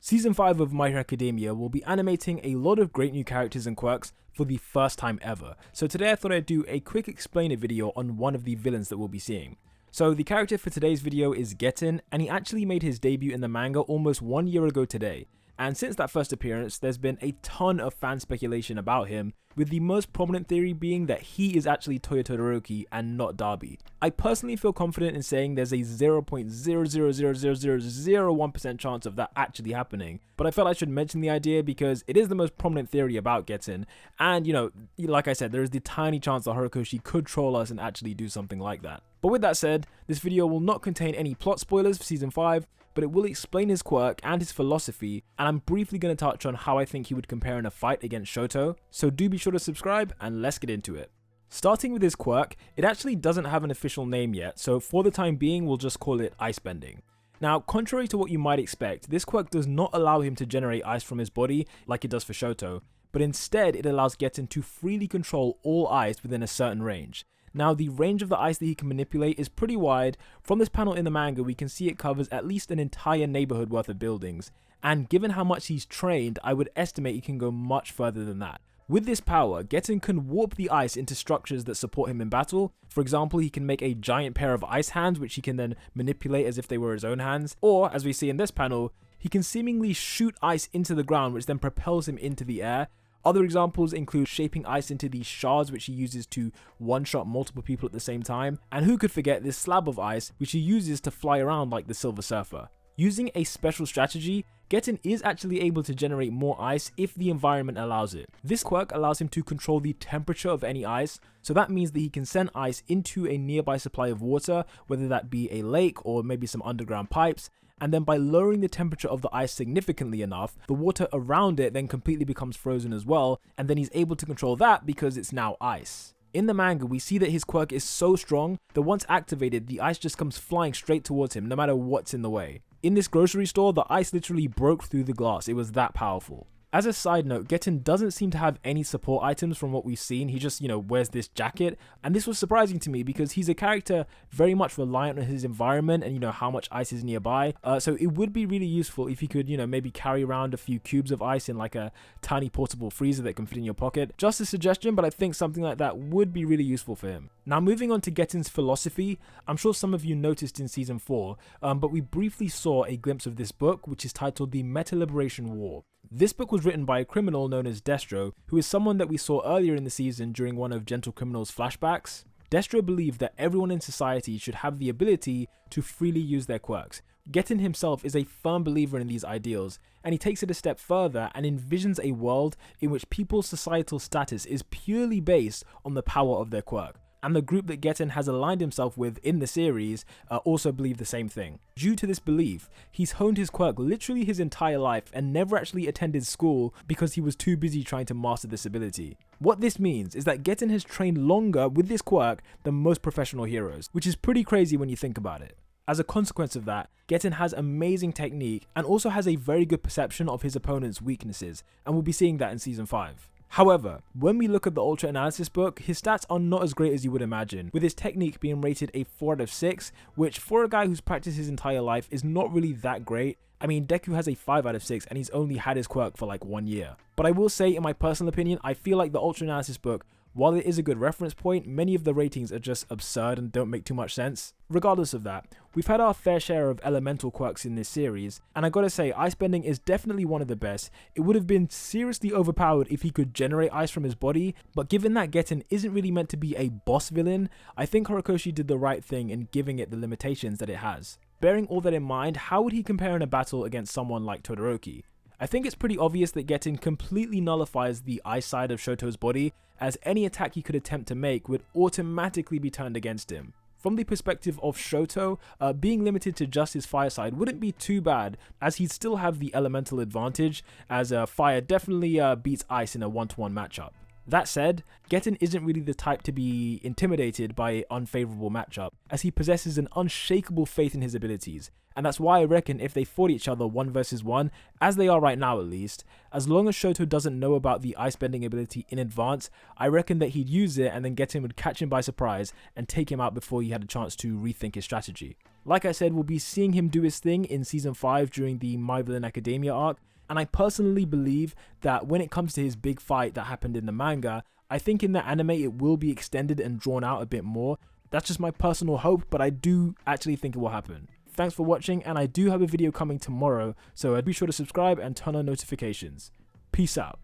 Season 5 of My Hero Academia will be animating a lot of great new characters and quirks for the first time ever. So today I thought I'd do a quick explainer video on one of the villains that we'll be seeing. So the character for today's video is Getten, and he actually made his debut in the manga almost 1 year ago today. And since that first appearance, there's been a ton of fan speculation about him, with the most prominent theory being that he is actually Toyo Todoroki and not Dabi. I personally feel confident in saying there's a 0.0000001% chance of that actually happening, but I felt I should mention the idea because it is the most prominent theory about Getten, and like I said, there is the tiny chance that Horikoshi could troll us and actually do something like that. But with that said, this video will not contain any plot spoilers for Season 5, but it will explain his quirk and his philosophy, and I'm briefly going to touch on how I think he would compare in a fight against Shoto, so do be sure to subscribe and let's get into it. Starting with his quirk, it actually doesn't have an official name yet, so for the time being we'll just call it Ice Bending. Now, contrary to what you might expect, this quirk does not allow him to generate ice from his body like it does for Shoto, but instead it allows Getten to freely control all ice within a certain range. Now, the range of the ice that he can manipulate is pretty wide. From this panel in the manga, we can see it covers at least an entire neighborhood worth of buildings, and given how much he's trained, I would estimate he can go much further than that. With this power, Getten can warp the ice into structures that support him in battle. For example, he can make a giant pair of ice hands which he can then manipulate as if they were his own hands, or, as we see in this panel, he can seemingly shoot ice into the ground which then propels him into the air. Other examples include shaping ice into these shards which he uses to one-shot multiple people at the same time, and who could forget this slab of ice which he uses to fly around like the Silver Surfer. Using a special strategy, Getten is actually able to generate more ice if the environment allows it. This quirk allows him to control the temperature of any ice, so that means that he can send ice into a nearby supply of water, whether that be a lake or maybe some underground pipes, and then by lowering the temperature of the ice significantly enough, the water around it then completely becomes frozen as well, and then he's able to control that because it's now ice. In the manga, we see that his quirk is so strong that once activated, the ice just comes flying straight towards him no matter what's in the way. In this grocery store, the ice literally broke through the glass, it was that powerful. As a side note, Getten doesn't seem to have any support items from what we've seen. He just, wears this jacket. And this was surprising to me because he's a character very much reliant on his environment and, how much ice is nearby. So it would be really useful if he could, maybe carry around a few cubes of ice in like a tiny portable freezer that can fit in your pocket. Just a suggestion, but I think something like that would be really useful for him. Now, moving on to Getten's philosophy, I'm sure some of you noticed in Season 4, but we briefly saw a glimpse of this book, which is titled The Meta Liberation War. This book was written by a criminal known as Destro, who is someone that we saw earlier in the season during one of Gentle Criminal's flashbacks. Destro believed that everyone in society should have the ability to freely use their quirks. Getten himself is a firm believer in these ideals, and he takes it a step further and envisions a world in which people's societal status is purely based on the power of their quirk. And the group that Getten has aligned himself with in the series also believe the same thing. Due to this belief, he's honed his quirk literally his entire life and never actually attended school because he was too busy trying to master this ability. What this means is that Getten has trained longer with this quirk than most professional heroes, which is pretty crazy when you think about it. As a consequence of that, Getten has amazing technique and also has a very good perception of his opponent's weaknesses, and we'll be seeing that in Season 5. However, when we look at the Ultra Analysis book, his stats are not as great as you would imagine, with his technique being rated a 4 out of 6, which for a guy who's practiced his entire life is not really that great. I mean, Deku has a 5 out of 6 and he's only had his quirk for like 1 year. But I will say, in my personal opinion, I feel like the Ultra Analysis book, while it is a good reference point, many of the ratings are just absurd and don't make too much sense. Regardless of that, we've had our fair share of elemental quirks in this series, and I gotta say, Ice Bending is definitely one of the best. It would have been seriously overpowered if he could generate ice from his body, but given that Getten isn't really meant to be a boss villain, I think Horikoshi did the right thing in giving it the limitations that it has. Bearing all that in mind, how would he compare in a battle against someone like Todoroki? I think it's pretty obvious that Getten completely nullifies the ice side of Shoto's body, as any attack he could attempt to make would automatically be turned against him. From the perspective of Shoto, being limited to just his fire side wouldn't be too bad, as he'd still have the elemental advantage, as fire definitely beats ice in a 1-to-1 matchup. That said, Getten isn't really the type to be intimidated by an unfavourable matchup, as he possesses an unshakable faith in his abilities, and that's why I reckon if they fought each other 1 versus 1, as they are right now at least, as long as Shoto doesn't know about the ice bending ability in advance, I reckon that he'd use it and then Getten would catch him by surprise and take him out before he had a chance to rethink his strategy. Like I said, we'll be seeing him do his thing in Season 5 during the My Villain Academia arc, and I personally believe that when it comes to his big fight that happened in the manga, I think in the anime it will be extended and drawn out a bit more. That's just my personal hope, but I do actually think it will happen. Thanks for watching, and I do have a video coming tomorrow, so be sure to subscribe and turn on notifications. Peace out.